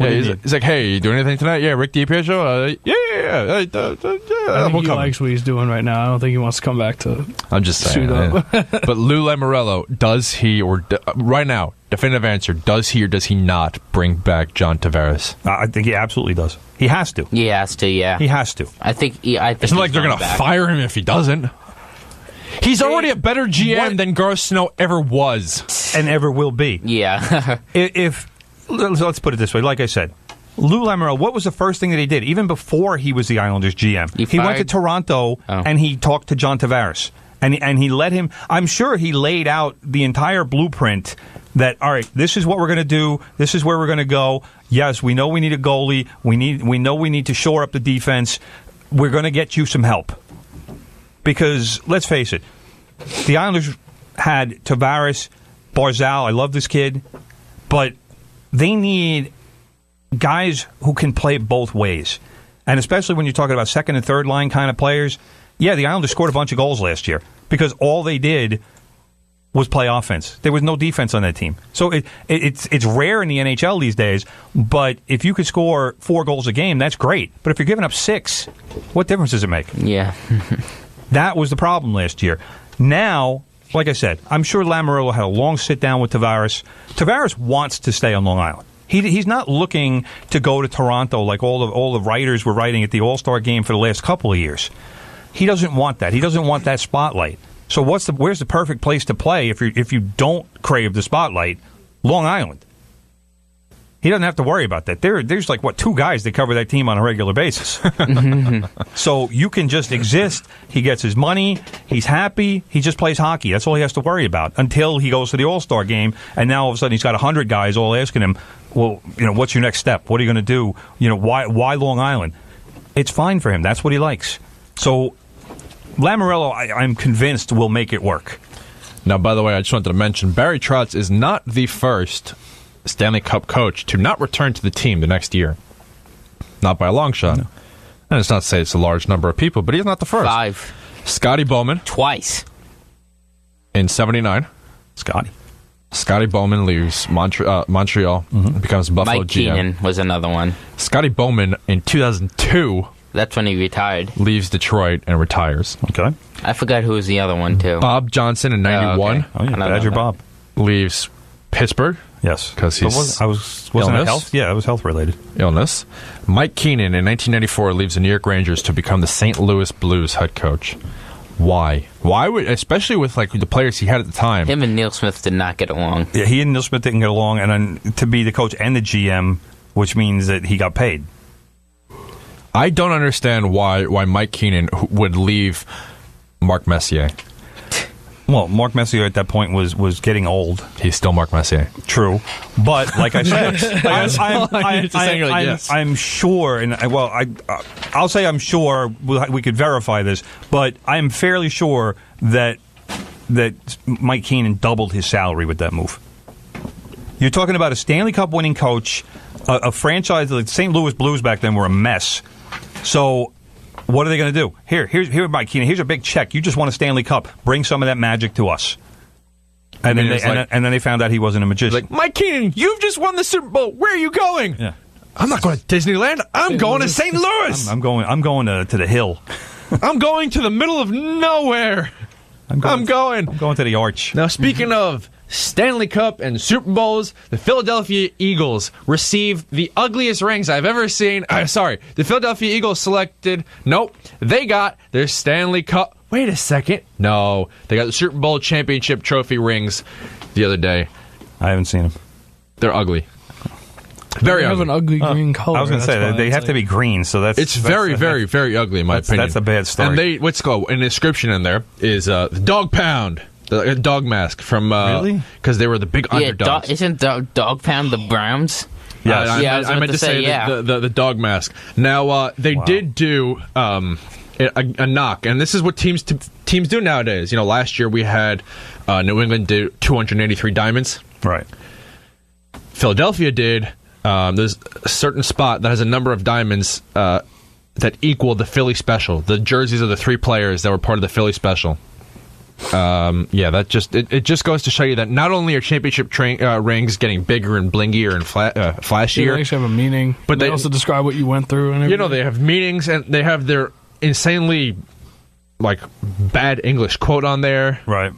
He's like, hey, you doing anything tonight? Yeah, Rick DiPietro? Yeah. I think he likes what he's doing right now. I don't think he wants to come back to. I'm just saying. But Lou Lamoriello, does he right now? Definitive answer: does he or does he not bring back John Tavares? I think he absolutely does. He has to. He has to. Yeah. He has to. I think. It's not like they're going to fire him if he doesn't. He's already a better GM than Garth Snow ever was. And ever will be. Yeah. Let's put it this way. Like I said, Lou Lamoriello, what was the first thing that he did, even before he was the Islanders GM? He went to Toronto and he talked to John Tavares. And he let him, I'm sure he laid out the entire blueprint that, all right, this is what we're going to do. This is where we're going to go. Yes, we know we need a goalie. We know we need to shore up the defense. We're going to get you some help. Because, let's face it, the Islanders had Tavares, Barzal. I love this kid. But they need guys who can play both ways. And especially when you're talking about second and third line kind of players. Yeah, the Islanders scored a bunch of goals last year because all they did was play offense. There was no defense on that team. So it's rare in the NHL these days, but if you could score 4 goals a game, that's great. But if you're giving up 6, what difference does it make? Yeah. That was the problem last year. Now, like I said, I'm sure Lamoriello had a long sit-down with Tavares. Tavares wants to stay on Long Island. He's not looking to go to Toronto like all the writers were writing at the All-Star game for the last couple of years. He doesn't want that. He doesn't want that spotlight. So where's the perfect place to play if you don't crave the spotlight? Long Island. He doesn't have to worry about that. There's like, 2 guys that cover that team on a regular basis. So you can just exist. He gets his money. He's happy. He just plays hockey. That's all he has to worry about until he goes to the All-Star game. And now all of a sudden he's got 100 guys all asking him, well, what's your next step? What are you going to do? Why Long Island? It's fine for him. That's what he likes. So Lamoriello, I'm convinced, will make it work. Now, by the way, I just wanted to mention, Barry Trotz is not the first Stanley Cup coach to not return to the team the next year. Not by a long shot. No. And it's not to say it's a large number of people, but he's not the first. 5. Scotty Bowman. Twice. In 1979. Scotty Bowman leaves Montreal, becomes Buffalo Mike GM. Keenan was another one. Scotty Bowman in 2002. That's when he retired. Leaves Detroit and retires. Okay. I forgot who was the other one, too. Bob Johnson in 91. Oh, yeah, Badger Bob. Leaves Pittsburgh. Yes. Because he's wasn't it health? Yeah, it was health-related. Illness. Mike Keenan in 1994 leaves the New York Rangers to become the St. Louis Blues head coach. Why? Why would, especially with the players he had at the time? Him and Neil Smith did not get along. Yeah, he and Neil Smith didn't get along, and then to be the coach and the GM, which means that he got paid. I don't understand why Mike Keenan would leave Mark Messier. Well, Mark Messier at that point was getting old. He's still Mark Messier. True. But, like I said, I'm sure, and I'll say I'm sure, we could verify this, but I'm fairly sure that Mike Keenan doubled his salary with that move. You're talking about a Stanley Cup winning coach, a franchise, like St. Louis Blues back then were a mess. So what are they going to do? Here, Mike Keenan, here's a big check. You just won a Stanley Cup. Bring some of that magic to us. And then they found out he wasn't a magician. Like, Mike Keenan, you've just won the Super Bowl. Where are you going? Yeah. I'm not going to Disneyland. I'm going to St. Louis. I'm going to the hill. I'm going to the middle of nowhere. I'm going to the Arch. Now, speaking of Stanley Cup and Super Bowls, the Philadelphia Eagles received the ugliest rings I've ever seen. The Philadelphia Eagles they got their Stanley Cup. Wait a second. No, they got the Super Bowl championship trophy rings the other day. I haven't seen them. They're ugly. Very ugly. They have an ugly green color. I was going to say, they have to be green, so that's very, very ugly in my opinion. That's a bad story. And an inscription in there is the Dog Pound. The dog mask from really? Because they were the big underdogs. Isn't Dog Pound the Browns? Yes. I meant to say the dog mask. Now they did do a knock, and this is what teams do nowadays. Last year we had New England do 283 diamonds. Right. Philadelphia did. There's a certain spot that has a number of diamonds that equal the Philly Special. The jerseys of the 3 players that were part of the Philly Special. That just goes to show you that not only are championship rings getting bigger and blingier and flashier, they actually have a meaning, but they also describe what you went through and everything. They have meanings and they have their insanely bad English quote on there. Right.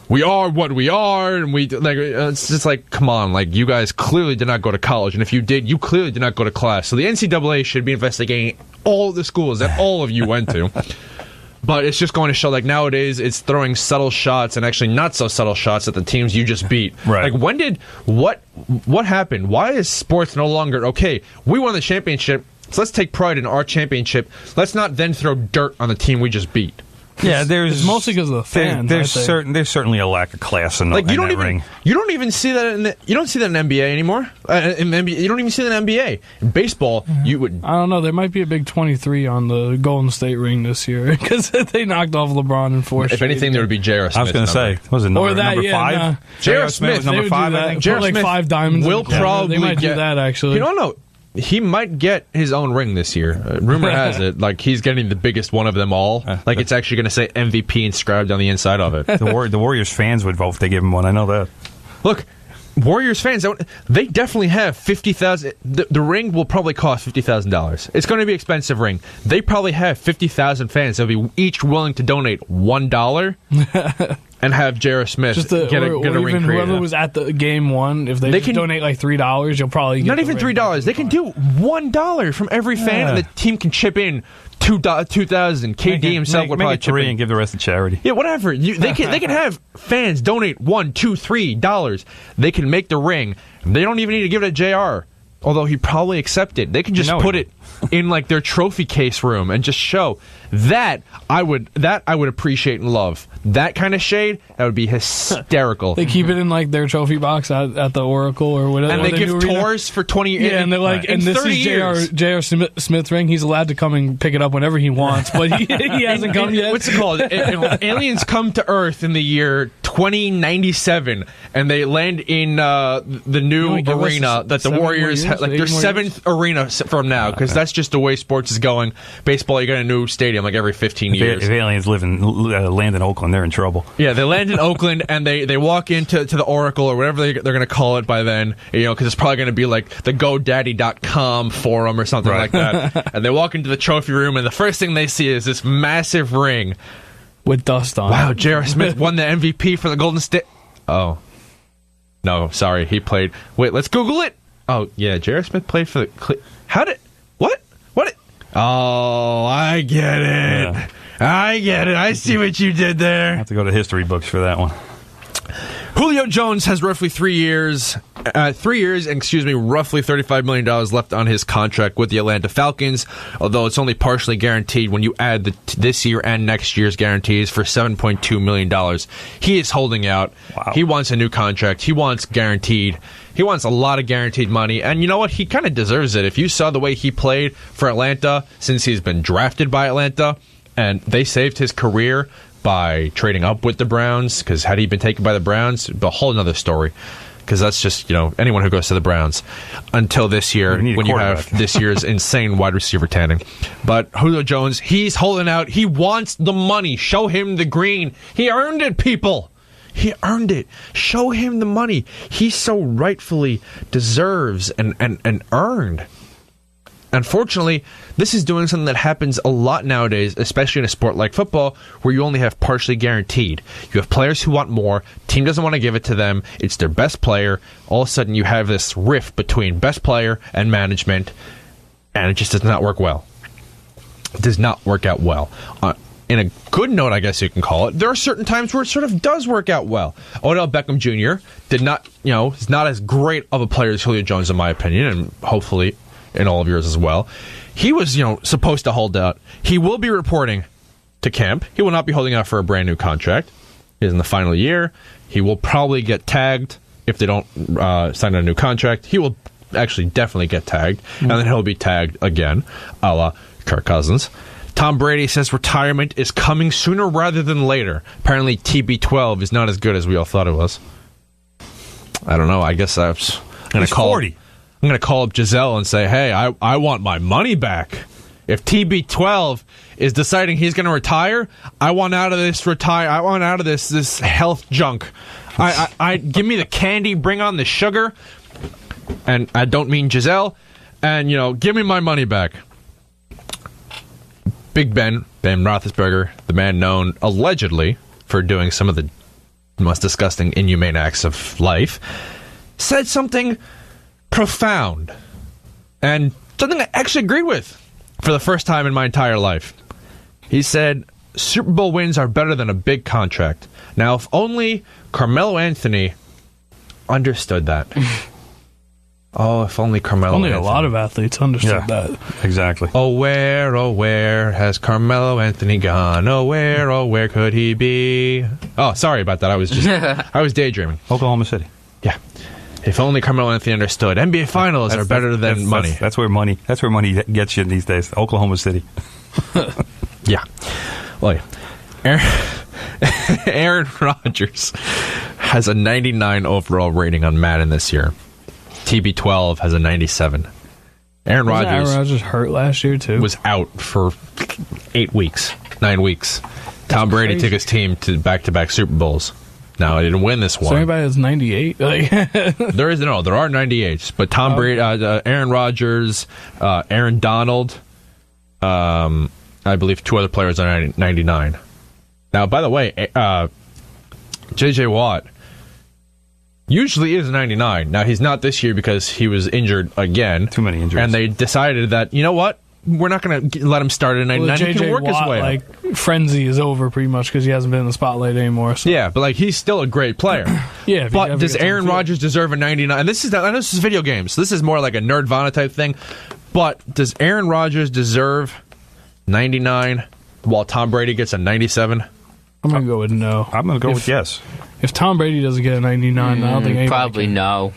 We are what we are, and it's just like, come on, you guys clearly did not go to college, and if you did, you clearly did not go to class. So the NCAA should be investigating all the schools that all of you went to. But it's just going to show, nowadays, it's throwing subtle shots and actually not so subtle shots at the teams you just beat. Right. What happened? Why is sports no longer, okay, we won the championship, so let's take pride in our championship. Let's not then throw dirt on the team we just beat. Yeah, it's mostly because of the fans. There's certainly a lack of class in that ring. You don't even see that you don't see that in NBA anymore. In NBA, you don't even see that in NBA. In baseball, you would. I don't know. There might be a big 23 on the Golden State ring this year because they knocked off LeBron in 4 If anything, there would be J.R. Smith. I was going to say, was it number 5? Nah. J.R. Smith was number 5. I think. J.R. Smith 5 diamonds. Will probably they might do that actually. You don't know. He might get his own ring this year. Rumor has it, he's getting the biggest one of them all. It's actually going to say MVP inscribed on the inside of it. The Warriors fans would vote if they give him one. I know that. Look, Warriors fans, they definitely have $50,000. The ring will probably cost $50,000. It's going to be an expensive ring. They probably have 50,000 fans that will be each willing to donate $1. And have J.R. Smith get a ring created. Whoever was at the game one, if they can donate $3, you'll probably get not even $3. They can do $1 from every fan, and the team can chip in $2,000. KD himself would probably chip in and give the rest to charity. Yeah, whatever. They can have fans donate $1, $2, $3. They can make the ring. They don't even need to give it to JR. Although he probably accept it. They can just put it in their trophy case room and just show that I would appreciate and love. That kind of shade, that would be hysterical. They keep it in their trophy box at the Oracle or whatever. And they give tours for 20 years. Yeah, and they're and this is J.R. Smith's ring. He's allowed to come and pick it up whenever he wants, but he hasn't come yet. What's it called? Aliens come to Earth in the year 2097, and they land in the new arena that the Warriors have. Their 7th arena from now, because that's just the way sports is going. Baseball, you get a new stadium every 15 years. If aliens land in Oakland, they're in trouble. Yeah, they land in Oakland, and they walk into the Oracle, or whatever they're going to call it by then, because it's probably going to be the GoDaddy.com forum or something like that. And they walk into the trophy room, and the first thing they see is this massive ring. With dust on. Wow, J.R. Smith won the MVP for the Golden State. Oh. No, sorry, he played. Wait, let's Google it. Oh, yeah, J.R. Smith played for the... What? Oh, I get it. Yeah. I get it. I see what you did there. I have to go to history books for that one. Julio Jones has roughly 3 years, roughly $35 million left on his contract with the Atlanta Falcons, although it's only partially guaranteed when you add this year and next year's guarantees for $7.2 million. He is holding out. Wow. He wants a new contract. He wants guaranteed. He wants a lot of guaranteed money, and you know what? He kind of deserves it. If you saw the way he played for Atlanta since he's been drafted by Atlanta, and they saved his career by trading up with the Browns, because had he been taken by the Browns, a whole other story. Because that's just, anyone who goes to the Browns until this year, when you have this year's insane wide receiver tanning. But Julio Jones, he's holding out. He wants the money. Show him the green. He earned it, people. He earned it. Show him the money he so rightfully deserves and earned. Unfortunately, this is doing something that happens a lot nowadays, especially in a sport like football, where you only have partially guaranteed. You have players who want more, team doesn't want to give it to them, it's their best player. All of a sudden, you have this rift between best player and management, and it just does not work well. It does not work out well. In a good note, I guess you can call it, there are certain times where it sort of does work out well. Odell Beckham Jr. did not, is not as great of a player as Julio Jones, in my opinion, and hopefully in all of yours as well. He was, supposed to hold out. He will be reporting to camp. He will not be holding out for a brand new contract. He's in the final year. He will probably get tagged if they don't sign a new contract. He will actually definitely get tagged, and then he'll be tagged again, a la Kirk Cousins. Tom Brady says retirement is coming sooner rather than later. Apparently TB12 is not as good as we all thought it was. I don't know. I guess I'm going to call 40. I'm going to call up Giselle and say, hey, I want my money back. If TB12 is deciding he's going to retire, I want out of this I want out of this health junk. I give me the candy, bring on the sugar, and I don't mean Giselle, and give me my money back. Big Ben Roethlisberger, the man known allegedly for doing some of the most disgusting, inhumane acts of life, said something profound and something I actually agreed with for the first time in my entire life. He said, Super Bowl wins are better than a big contract. Now, if only Carmelo Anthony understood that. Oh, if only Carmelo Only Anthony. A lot of athletes understood that. Exactly. Oh, where has Carmelo Anthony gone? Oh, where could he be? Oh, sorry about that. I was daydreaming. Oklahoma City. Yeah. If only Carmelo Anthony understood. NBA Finals are better than money. That's where money gets you these days. Oklahoma City. Yeah. Well, Aaron Rodgers has a 99 overall rating on Madden this year. TB12 has a 97. Aaron Rodgers hurt last year too. Was out for 9 weeks. Tom Brady took his team to back-to-back Super Bowls. Now, I didn't win this one. So anybody has 98? There are 98s, but Tom Brady, Aaron Rodgers, Aaron Donald, I believe 2 other players are 99. Now, by the way, J.J. Watt usually is 99. Now, he's not this year because he was injured again. Too many injuries. And they decided that, you know what? We're not going to let him start at 99. He can work his way up. Frenzy is over pretty much because he hasn't been in the spotlight anymore. So. Yeah, but he's still a great player. Yeah, but does Aaron Rodgers deserve a 99? And I know this is video games, so this is more like a Nerdvana type thing. But does Aaron Rodgers deserve 99 while Tom Brady gets a 97? I'm going to go with no. I'm going to go with yes. If Tom Brady doesn't get a 99, I don't think anybody probably can. No.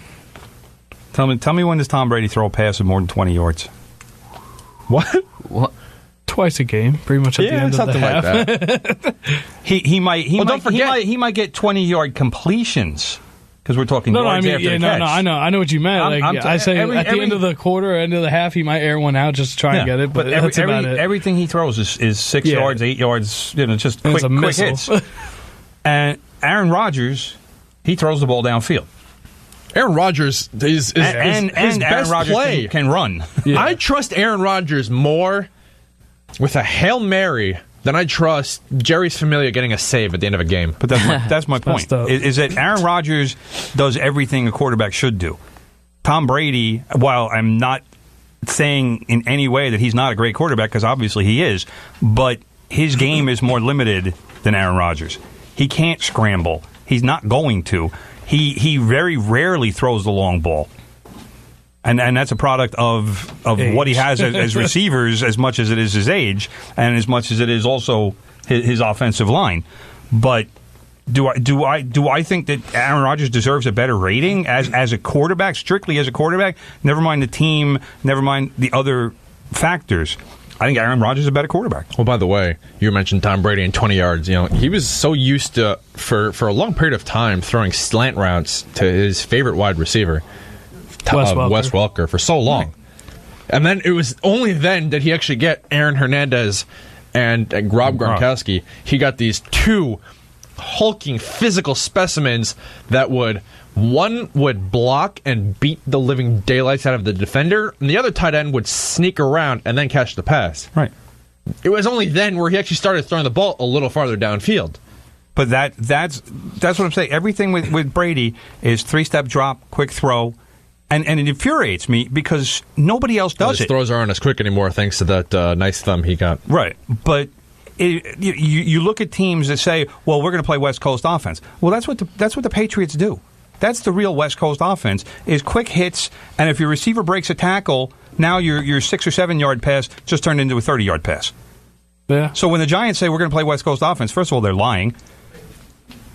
Tell me when does Tom Brady throw a pass of more than 20 yards? What? Twice a game, pretty much at the end of the half. Like that. He might. Don't forget. He might get 20-yard completions because we're talking yards after the catch. I know what you meant. I say at the end of the quarter, end of the half, he might air one out just to try and get it. But that's about it. Everything he throws is 6 yards, 8 yards. Just quick hits. And Aaron Rodgers, he throws the ball downfield. Aaron Rodgers is Aaron best Rodgers play. can run. Yeah. I trust Aaron Rodgers more with a Hail Mary than I trust Jerry's Familia getting a save at the end of a game. But that's my point. Is that Aaron Rodgers does everything a quarterback should do. Tom Brady, while I'm not saying in any way that he's not a great quarterback, because obviously he is, but his game is more limited than Aaron Rodgers. He can't scramble. He's not going to. He very rarely throws the long ball. And that's a product of what he has as receivers as much as it is his age and as much as it is also his offensive line. But do I think that Aaron Rodgers deserves a better rating as a quarterback, strictly as a quarterback? Never mind the team, never mind the other factors. I think Aaron Rodgers is a better quarterback. Well, by the way, you mentioned Tom Brady and 20 yards. He was so used to, for a long period of time, throwing slant routes to his favorite wide receiver, Wes Welker, for so long. Right. And then it was only then did he actually get Aaron Hernandez and Rob Gronkowski. He got these 2 hulking physical specimens that one would block and beat the living daylights out of the defender, and the other tight end would sneak around and then catch the pass. Right. It was only then where he actually started throwing the ball a little farther downfield. But that's what I'm saying. Everything with Brady is 3-step drop, quick throw, and it infuriates me because nobody else does his throws aren't as quick anymore thanks to that nice thumb he got. Right. But you look at teams that say, well, we're going to play West Coast offense. Well, that's what the Patriots do. That's the real West Coast offense, is quick hits, and if your receiver breaks a tackle, now your 6 or 7 yard pass just turned into a 30-yard pass. Yeah. So when the Giants say we're going to play West Coast offense, first of all, they're lying.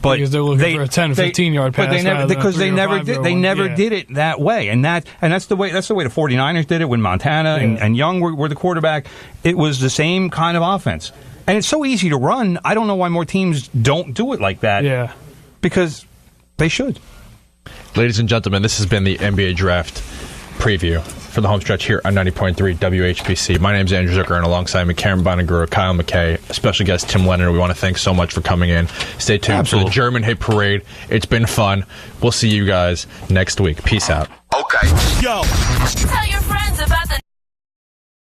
But because they're looking for a 10 or 15-yard pass. But they never did it that way. And that's the way the 49ers did it when Montana and Young were the quarterback. It was the same kind of offense. And it's so easy to run. I don't know why more teams don't do it like that. Yeah. Because they should. Ladies and gentlemen, this has been the NBA Draft preview for the home stretch here on 90.3 WHBC. My name is Andrew Zucker, and alongside me, Karen Bonagura, Kyle McKay, special guest Tim Leonard. We want to thank so much for coming in. Stay tuned for the German Hit Parade. It's been fun. We'll see you guys next week. Peace out. Okay. Yo. Tell your friends.